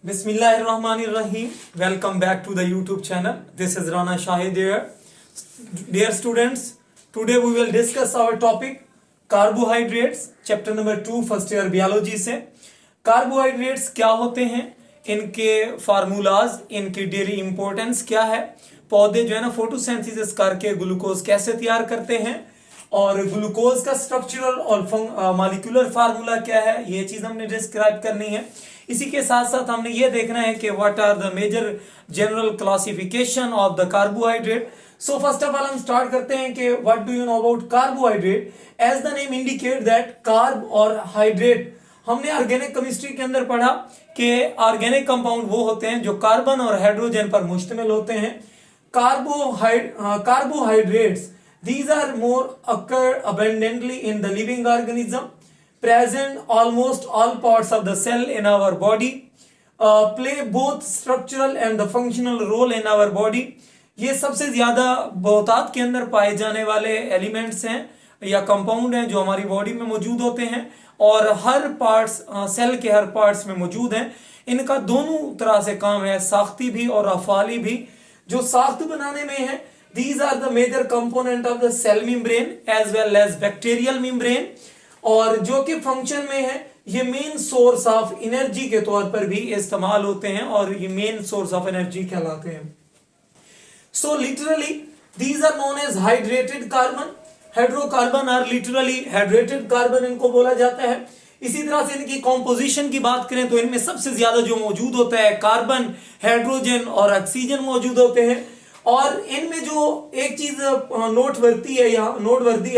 Bismillahirrahmanirrahim. Welcome back to the YouTube channel. This is Rana Shahid here. Dear students, today we will discuss our topic carbohydrates, chapter number 2, first year biology से carbohydrates क्या होते हैं, इनके formulas, इनकी daily importance क्या है, पौधे जो है ना फोटोसिंथेसिस करके ग्लूकोज कैसे तैयार करते हैं और ग्लूकोज का स्ट्रक्चरल और मॉलिक्यूलर फार्मूला क्या है, ये चीज हमने डिस्क्राइब करनी है। इसी के साथ साथ हमने ये देखना है कि what are the major general classification of the carbohydrate. So first of all हम स्टार्ट करते हैं कि what do you know about carbohydrate. As the name indicate that carb और हाइड्रेट, हमने ऑर्गेनिक केमिस्ट्री के अंदर पढ़ा कि ऑर्गेनिक कंपाउंड वो होते हैं जो कार्बन और हाइड्रोजन पर मुश्तमिल होते हैं। Carbohydrates these are more occur abundantly in the living organism, present almost all parts of the cell in our body, play both structural and the functional role in our body। ये सबसे ज्यादा बहुतायत के अंदर पाए जाने वाले एलिमेंट्स हैं या कंपाउंड हैं जो हमारी बॉडी में मौजूद होते हैं और हर पार्ट्स सेल के हर पार्ट्स में मौजूद हैं। इनका दोनों तरह से काम है, साख्ती भी और अफाली भी। जो साख्त बनाने में है, these are the major component of the cell membrane as well as bacterial membrane, और जो कि फंक्शन में है ये मेन सोर्स ऑफ एनर्जी के तौर पर भी इस्तेमाल होते हैं और ये मेन सोर्स ऑफ एनर्जी कहलाते हैं। So literally these are known as hydrated carbon, hydrocarbon are literally hydrated carbon इनको बोला जाता है। इसी तरह से इनकी कॉम्पोजिशन की बात करें तो इनमें सबसे ज्यादा जो मौजूद होता है कार्बन, हाइड्रोजन और ऑक्सीजन मौजूद होते हैं। और इनमें जो एक चीज नोटवर्दी है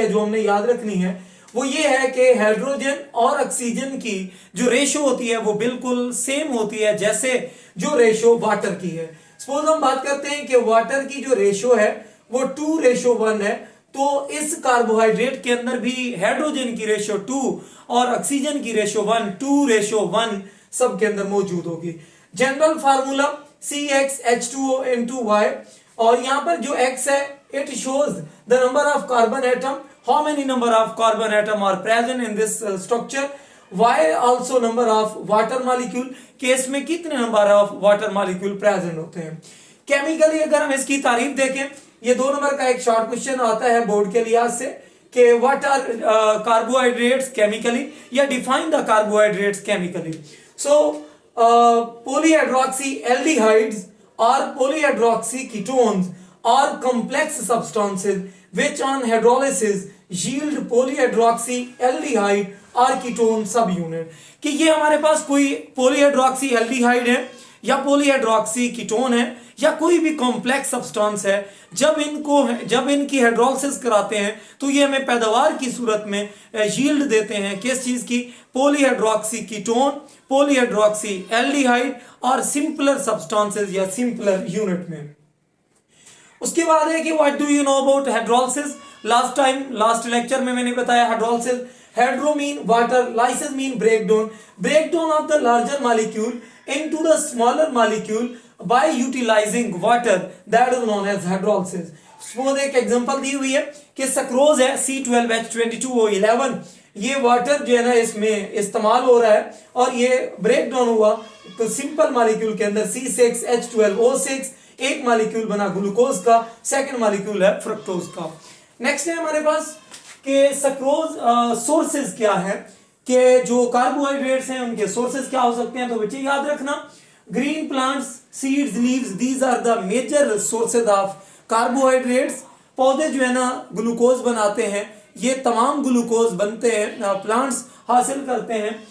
जो हमने याद रखनी है वो ये है कि हाइड्रोजन और ऑक्सीजन की जो रेशो होती है वो बिल्कुल सेम होती है जैसे जो रेशो वाटर की है। सपोज हम बात करते हैं कि वाटर की जो रेशो है वो 2:1 है, तो इस कार्बोहाइड्रेट के अंदर भी हाइड्रोजन की रेशो 2 और ऑक्सीजन की रेशो 1 2:1 सब के अंदर मौजूद होगी। जनरल फार्मूला CxH2O और यहाँ पर जो X है it shows the number of carbon atom, how many number of carbon atom are present in this structure. Y also number of water molecule, case में कितने number of water molecule present होते हैं। Chemically अगर हम इसकी तारीफ देखें, ये 2 नंबर का एक शॉर्ट क्वेश्चन आता है बोर्ड के लिहाज से कि व्हाट आर कार्बोहाइड्रेट्स केमिकली या define the carbohydrates chemically. So polyhydroxy aldehydes or polyhydroxy ketones are complex substances which on hydrolysis yield polyhydroxy aldehyde or ketone subunit। कि ये हमारे पास कोई polyhydroxy aldehyde है या polyhydroxy ketone है या कोई भी कॉम्प्लेक्स सब्सटेंस है, जब इनकी हाइड्रोलिसिस कराते हैं तो ये हमें पैदावार की सूरत में यील्ड देते हैं किस चीज की, पॉलीहाइड्रोक्सी कीटोन, पॉलीहाइड्रोक्सी एल्डिहाइड और सिंपलर सब्सटेंसेस या सिंपलर यूनिट में। उसके बाद है कि what do you know about hydrolysis. Last lecture में मैंने बताया hydrolysis, hydro mean water, lysis mean breakdown of the larger molecule into the smaller molecule by utilizing water, that is known as hydrolysis। suppose एक example दी हुई है कि sucrose है C12H22O11, ये water जो है ना इसमें इस्तेमाल हो रहा है और ये ब्रेक डाउन हुआ तो सिंपल मॉलिक्यूल के अंदर C6H12O6 एक मॉलिक्यूल बना ग्लूकोज का, सेकंड मॉलिक्यूल है फ्रक्टोज का। नेक्स्ट है हमारे पास कि सक्रोज सोर्सेज क्या है, कि जो कार्बोहाइड्रेट्स हैं उनके सोर्सेज क्या हो सकते हैं। तो बच्चे याद रखना, green plants, seeds, leaves, these are the major sources of carbohydrates. पौधे जो है ना ग्लूकोज बनाते हैं, ये तमाम ग्लूकोज बनते हैं, प्लांट्स हासिल करते हैं।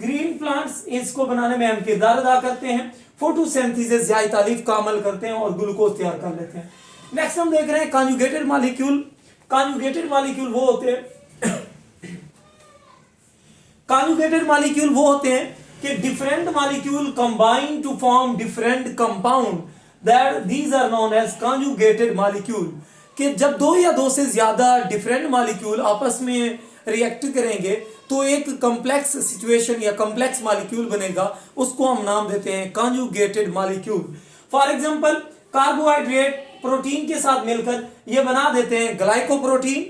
ग्रीन प्लांट्स इसको बनाने में अहम किरदार अदा करते हैं, फोटोसिंथेसिस या तालीफ का अमल करते हैं और ग्लूकोज तैयार कर लेते हैं। नेक्स्ट हम देख रहे हैं कॉन्जुगेटेड मॉलिक्यूल। कॉन्जुगेटेड मॉलिक्यूल वो होते हैं कि different molecule combine to form different compound, that these are known as conjugated molecule. कि जब 2 या 2 से ज्यादा डिफरेंट मॉलिक्यूल आपस में रिएक्ट करेंगे तो एक कॉम्प्लेक्स सिचुएशन या कॉम्प्लेक्स मॉलिक्यूल बनेगा, उसको हम नाम देते हैं conjugated molecule. For example carbohydrate protein के साथ मिलकर ये बना देते हैं ग्लाइकोप्रोटीन,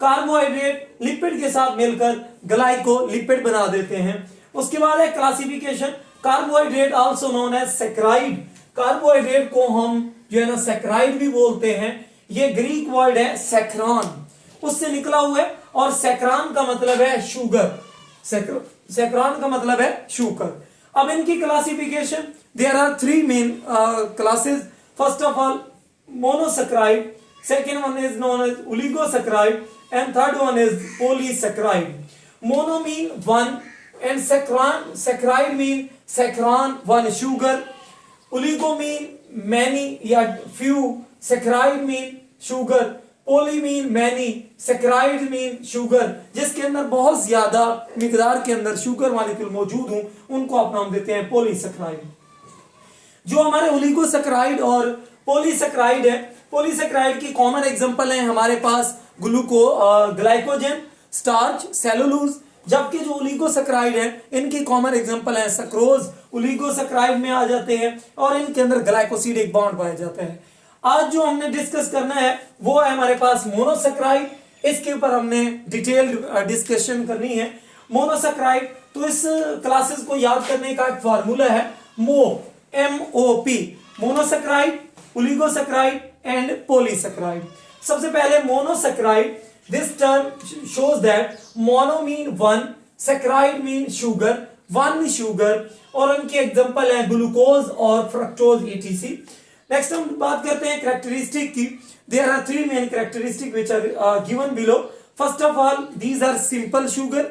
कार्बोहाइड्रेट लिपिड के साथ मिलकर ग्लाइकोलिपिड बना देते हैं। उसके बाद है classification, carbohydrate also known as saccharide, carbohydrate को हम जो है ना सैकराइड भी बोलते हैं। ये ग्रीक वर्ड है सैकरान, उससे निकला हुआ है, और सैकरान का मतलब है शुगर, सैकरान का मतलब है शुगर। अब इनकी classification, there are three main classes. First of all monosaccharide, second one is known as oligosaccharide, and third one is polysaccharide. Mono mean one and saccharide mean saccharan, one sugar. Oligo mean many या few, saccharide mean sugar, poly mean many, saccharide mean sugar। जिसके अंदर बहुत ज्यादा मिकदार के अंदर sugar molecule मौजूद हो उनको आप नाम देते हैं पॉलीसैकराइड। जो हमारे ओलिगोसैकराइड और पॉलीसैकराइड है, पॉलीसैकराइड की कॉमन एग्जांपल है हमारे पास ग्लाइकोजन, स्टार्च, सेलुलोज। जबकि जो ओलिगोसैकराइड है इनकी कॉमन एग्जांपल है सक्रोज, ओलिगोसैकराइड में आ जाते हैं, और इनके अंदर ग्लाइकोसिडिक बॉन्ड पाए जाते हैं। आज जो हमने डिस्कस करना है वो है हमारे पास मोनोसैकराइड, इसके ऊपर हमने डिटेल्ड डिस्कशन करनी है। मोनोसैकराइड, तो इस क्लासेस को याद करने का एक फार्मूला है MOP, मोनोसैकराइड, ओलिगोसैकराइड एंड पॉलीसैकराइड। सबसे पहले monosaccharide, this term shows that mono mean one, saccharide mean sugar, one sugar, और उनके एग्जांपल है ग्लूकोज और फ्रक्टोज etc। नेक्स्ट हम बात करते हैं कैरेक्टरिस्टिक की। There are three main characteristic which are given below. First of all these are simple sugar,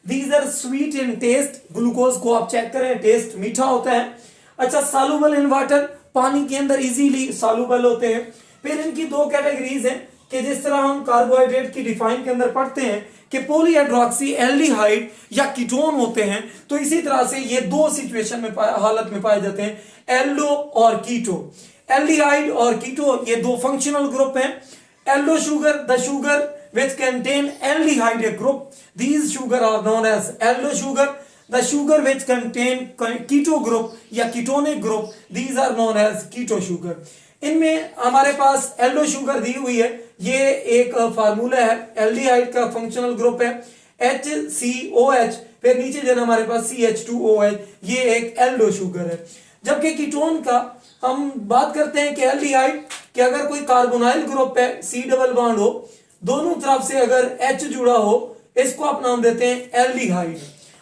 these are sweet in taste, glucose को आप चेक करें टेस्ट मीठा होता है। अच्छा, सॉल्युबल इन वाटर, पानी के अंदर इजीली सॉल्युबल होते हैं। फिर इनकी दो कैटेगरीज हैं कि जिस तरह हम कार्बोहाइड्रेट की डिफाइन के अंदर पढ़ते हैं कि पॉलीहाइड्रोक्सी एल्डिहाइड या कीटोन होते हैं, तो इसी तरह से ये दो सिचुएशन में हालत में पाए जाते हैं, एल्डो और कीटो। एल्डिहाइड और कीटो ये दो फंक्शनल ग्रुप हैं। Aldo sugar, the sugar which contain aldehyde group, these sugar are known as aldo sugar। The sugar which contain keto group या ketonic group, these are known as keto sugar। इनमें हमारे पास Aldo sugar दी हुई है, ये एक formula है, aldehyde का functional group है HCOH, फिर नीचे जो हमारे पास CH2OH, ये एक एल्डो शुगर है। जबकि कीटोन का हम बात करते हैं कि एल्डिहाइड कि अगर कोई कार्बोनाइल ग्रुप है, C डबल बॉन्ड हो, दोनों तरफ से अगर H जुड़ा हो, इसको आप नाम देते हैं एल्डिहाइड।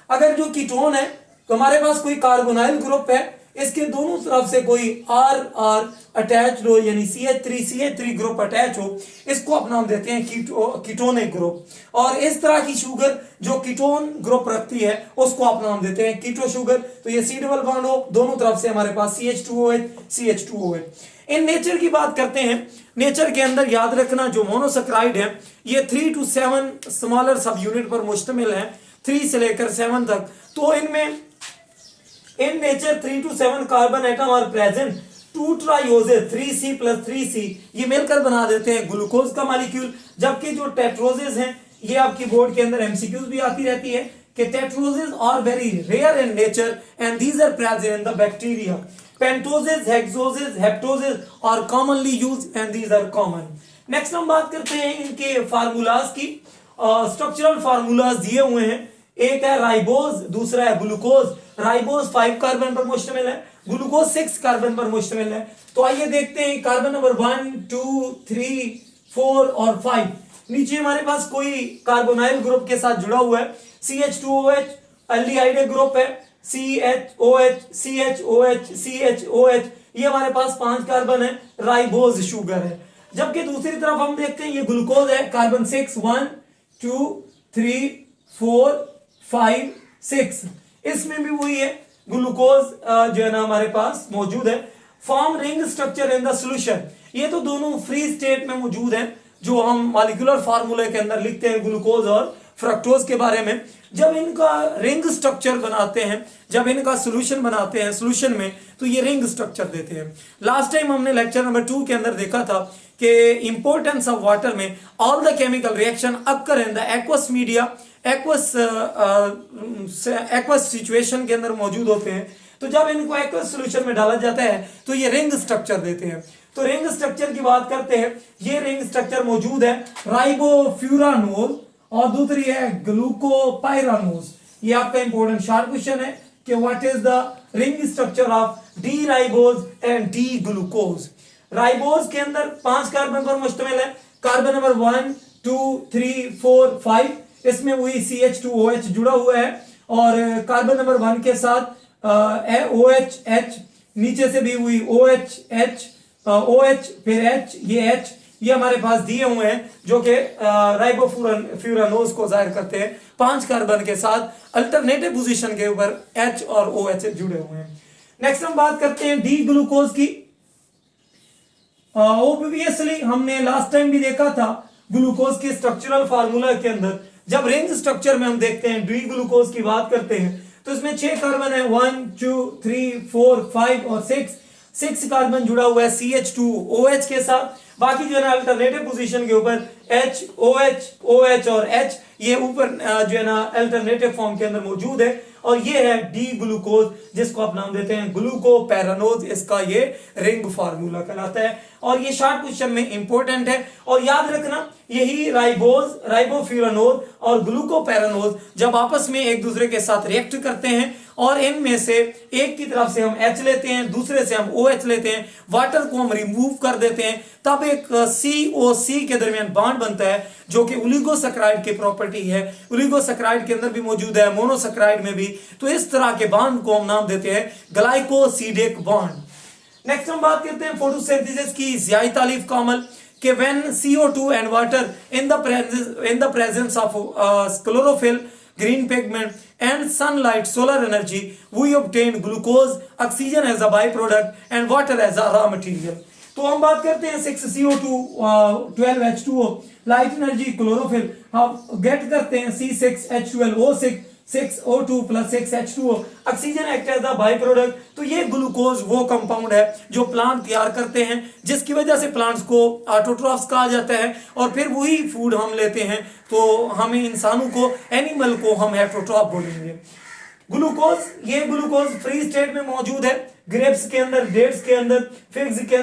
अगर जो कीटोन है तो हमारे पास कोई कार्बोनाइल ग्रुप है, इसके दोनों तरफ से कोई R अटैच्ड हो, यानी CH3 ग्रुप अटैच हो, इसको आप नाम देते हैं कीटोनिक ग्रुप। और इस तरह की शुगर जो कीटोन ग्रुप रखती है उसको आप नाम देते हैं कीटो शुगर। तो ये C डबल बॉन्ड हो, दोनों तरफ से हमारे पास CH2OH। इन नेचर की बात करते हैं, नेचर के अंदर याद रखना जो मोनोसैकराइड है ये 3 to 7 स्मॉलर सब यूनिट पर मुश्तमिल है, 3 से लेकर 7 तक। तो इनमें in nature 3 to 7 carbon atom are present. 2 trioses 3C + 3C ये मिलकर बना देते हैं ग्लूकोज का मॉलिक्यूल। जबकि जो टेट्रोजेस हैं, ये आपकी बोर्ड के अंदर MCQs भी आती रहती है कि tetroses are very rare in nature and these are present in the bacteria. Pentoses, hexoses, heptoses are commonly used and these are common. Next हम बात करते हैं इनके फार्मूलाज की। स्ट्रक्चरल फार्मूलाज दिए हुए हैं, एक है राइबोज, दूसरा है ग्लूकोज। राइबोज 5 कार्बन पर मुश्तमिल है, ग्लूकोज 6 कार्बन पर मुश्तमिल है। तो आइए देखते हैं कार्बन नंबर 1, 2, 3, 4 और 5। नीचे हमारे पास कोई कार्बोनाइल ग्रुप के साथ जुड़ा हुआ है, CH2OH एल्डिहाइड ग्रुप है, CH2OH ये हमारे पास 5 कार्बन है, राइबोज शुगर है। जबकि दूसरी तरफ हम देखते हैं ये ग्लूकोज है, कार्बन 6, 1, 2, 3, 4, 5, 6। इसमें भी वही है, ग्लूकोज जो है ना हमारे पास मौजूद है। Form ring structure in the solution, ये तो दोनों फ्री स्टेट में मौजूद हैं जो हम मॉलिक्यूलर फार्मूले के अंदर लिखते हैं ग्लूकोज और फ्रक्टोज के बारे में। जब इनका रिंग स्ट्रक्चर बनाते हैं, जब इनका सॉल्यूशन बनाते हैं सॉल्यूशन में, तो ये रिंग स्ट्रक्चर देते हैं। लास्ट टाइम हमने लेक्चर नंबर 2 के अंदर देखा था कि इंपॉर्टेंस ऑफ वाटर में all the chemical reaction occur in the aqueous media, aqueous situation के अंदर मौजूद होते हैं। तो जब इनको एक्वस सॉल्यूशन में डाला जाता है तो ये रिंग स्ट्रक्चर देते हैं। तो रिंग स्ट्रक्चर की बाट करते हैं, ये रिंग स्ट्रक्चर मौजूद है राइबोफ्यूरानोल और दूसरी है ग्लूकोपाइरानोज। ये आपका इंपॉर्टेंट शार्ट क्वेश्चन है कि what is the ring structure of D ribose and D glucose. Ribose के अंदर 5 कार्बन पर मुश्तमिल है, कार्बन नंबर 1 2 3 4 5, इसमें वही CH2OH जुड़ा हुआ है और कार्बन नंबर 1 के साथ OH नीचे से भी हुई OH फिर H, ये हमारे पास दिए हुए हैं जो कि राइबोफ्यूरानोज को जाहिर करते हैं। 5 कार्बन के साथ अल्टरनेटिव पोजीशन के ऊपर H और OH जुड़े हुए हैं। नेक्स्ट हम बात करते हैं डी ग्लूकोज की। ऑब्वियसली हमने लास्ट टाइम भी देखा था ग्लूकोज के स्ट्रक्चरल फार्मूला के अंदर, जब रिंग स्ट्रक्चर में हम देखते हैं डी ग्लूकोज की बात करते हैं तो इसमें 6 कार्बन है, 1 2 3 4 5 और 6 कार्बन जुड़ा हुआ है CH2OH के साथ। बाकी जो है ना अल्टरनेटिव पोजीशन के ऊपर H OH और H ये ऊपर जो है ना अल्टरनेटिव फॉर्म के अंदर मौजूद है और ये है डी ग्लूकोज जिसको आप नाम देते हैं ग्लूकोपैरानोज, इसका ये रिंग फार्मूला कहलाता है और ये शॉर्ट क्वेश्चन में इंपॉर्टेंट है। और याद रखना यही राइबोफ्यूरानोज और ग्लूकोपैरानोज जब आपस में एक दूसरे के साथ रिएक्ट करते हैं और इनमें से एक की तरफ से हम H लेते हैं, दूसरे से हम OH लेते हैं, वाटर को हम रिमूव कर देते हैं, तब एक COC के दरमियान बॉन्ड बनता है जो कि ओलिगोसैकेराइड की प्रॉपर्टी है। ओलिगोसैकेराइड के अंदर भी मौजूद है, मोनोसैकेराइड में भी। तो इस तरह के बॉन्ड को हम नाम देते हैं ग्लाइकोसिडिक बॉन्ड। नेक्स्ट हम बात करते हैं फोटोसिंथेसिस की ज़ियाई तारीफ का अमल कि when CO2 and water in the presence of chlorophyll, green pigment and sunlight, solar energy, we obtain glucose, oxygen as a byproduct and water as a raw material। तो हम बात करते हैं 6CO2 12H2O, light energy chlorophyll, हम get करते हैं C6H12O6 6O2 plus 6H2O, oxygen act as the by product. तो ये ग्लूकोज वो कंपाउंड है जो प्लांट तैयार करते हैं जिसकी वजह से प्लांट्स को ऑटोट्रॉफ्स कहा जाता है और फिर वही फूड हम लेते हैं तो हमें इंसानों को, एनिमल को हम हेटरोट्रॉफ बोलेंगे। ये ग्लूकोज फ्री स्टेट में मौजूद है, ग्रेप्स के अंदर, डेट्स के अंदर, फिग्स के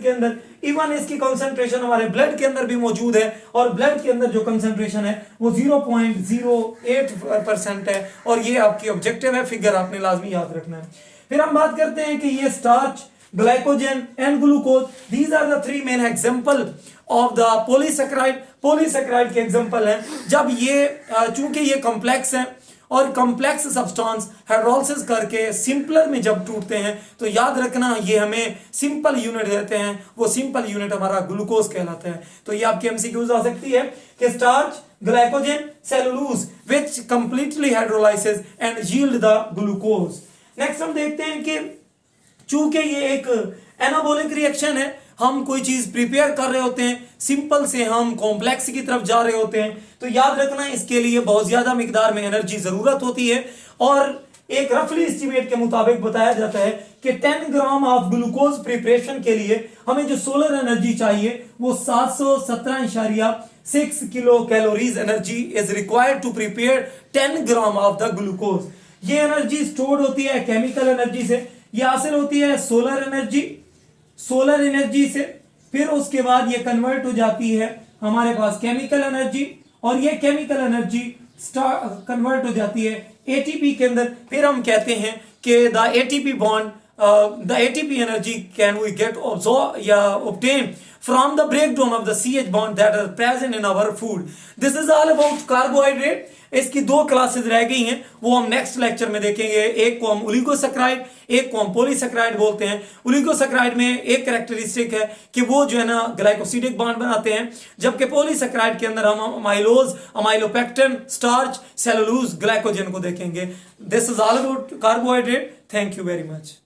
अंदर, इवन इसकी कंसंट्रेशन हमारे ब्लड के अंदर भी मौजूद है और ब्लड के अंदर जो कंसंट्रेशन है वो 0.08% है और ये आपकी ऑब्जेक्टिव है, फिगर आपने लाजमी याद रखना है। फिर हम बात करते हैं कि ये starch, glycogen and glucose, these are the 3 main example of the polysaccharide के एग्जांपल हैं। जब ये चूंकि ये कॉम्प्लेक्स है और कॉम्प्लेक्स सब्सटेंस हाइड्रोलिसिस करके सिंपलर में जब टूटते हैं तो याद रखना ये हमें सिंपल यूनिट देते हैं, वो सिंपल यूनिट हमारा ग्लूकोज कहलाता है। तो ये आपकी एमसीक्यूज आ सकती है कि starch, glycogen, cellulose which completely hydrolysis and yield the glucose. Next हम देखते हैं कि चूंकि ये एक एनाबॉलिक रिएक्शन है, हम कोई चीज प्रिपेयर कर रहे होते हैं, सिंपल से हम कॉम्प्लेक्स की तरफ जा रहे होते हैं, तो याद रखना इसके लिए बहुत ज्यादा मिकदार में एनर्जी जरूरत होती है और एक रफली एस्टिमेट के मुताबिक बताया जाता है कि 10 ग्राम ऑफ ग्लूकोज प्रिपरेशन के लिए हमें जो सोलर एनर्जी चाहिए वो 717.6 kilo calories energy is required to prepare 10 gram of the glucose. ये एनर्जी स्टोर्ड होती है केमिकल एनर्जी से, ये हासिल होती है सोलर एनर्जी से, फिर उसके बाद ये कन्वर्ट हो जाती है हमारे पास केमिकल एनर्जी और ये केमिकल एनर्जी कन्वर्ट हो जाती है एटीपी के अंदर। फिर हम कहते हैं कि the ATP bond, the ATP energy can we get obtained from the breakdown of the CH bond that are present in our food. This is all about carbohydrate। इसकी 2 क्लासेस रह गई हैं, वो हम नेक्स्ट लेक्चर में देखेंगे। एक को हम ओलिगोसैकेराइड, एक को हम पॉलीसैकेराइड बोलते हैं। ओलिगोसैकेराइड में एक कैरेक्टरिस्टिक है कि वो जो है ना ग्लाइकोसिडिक बॉन्ड बनाते हैं, जबकि पॉलीसैकेराइड के अंदर हम amylose, amylopectin, starch, cellulose, glycogen को देखेंगे। This is all about carbohydrate. Thank you very much.